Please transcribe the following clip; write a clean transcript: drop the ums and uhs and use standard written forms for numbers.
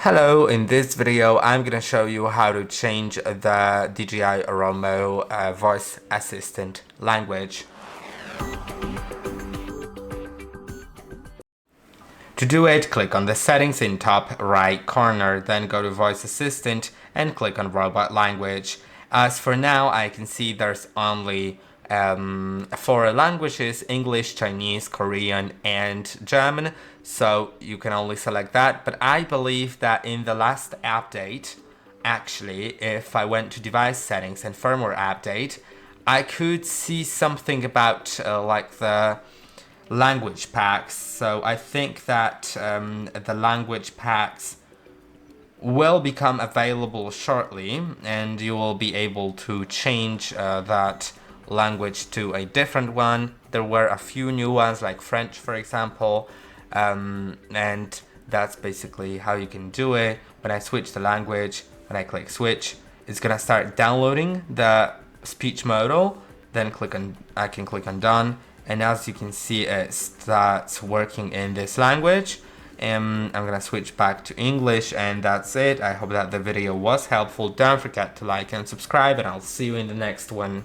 Hello, in this video I'm gonna show you how to change the DJI ROMO voice assistant language. To do it, click on the settings in top right corner, then go to voice assistant and click on robot language. As for now, I can see there's only four languages: English, Chinese, Korean, and German. So you can only select that. But I believe that in the last update, actually, if I went to device settings and firmware update, I could see something about like the language packs. So I think that the language packs will become available shortly, and you will be able to change that language to a different one. There were a few new ones like French, for example, and that's basically how you can do it. When I switch the language, when I click switch, it's gonna start downloading the speech modal. Then I can click on done, and as you can see, it starts working in this language. I'm gonna switch back to English, and that's it. I hope that the video was helpful. Don't forget to like and subscribe, and I'll see you in the next one.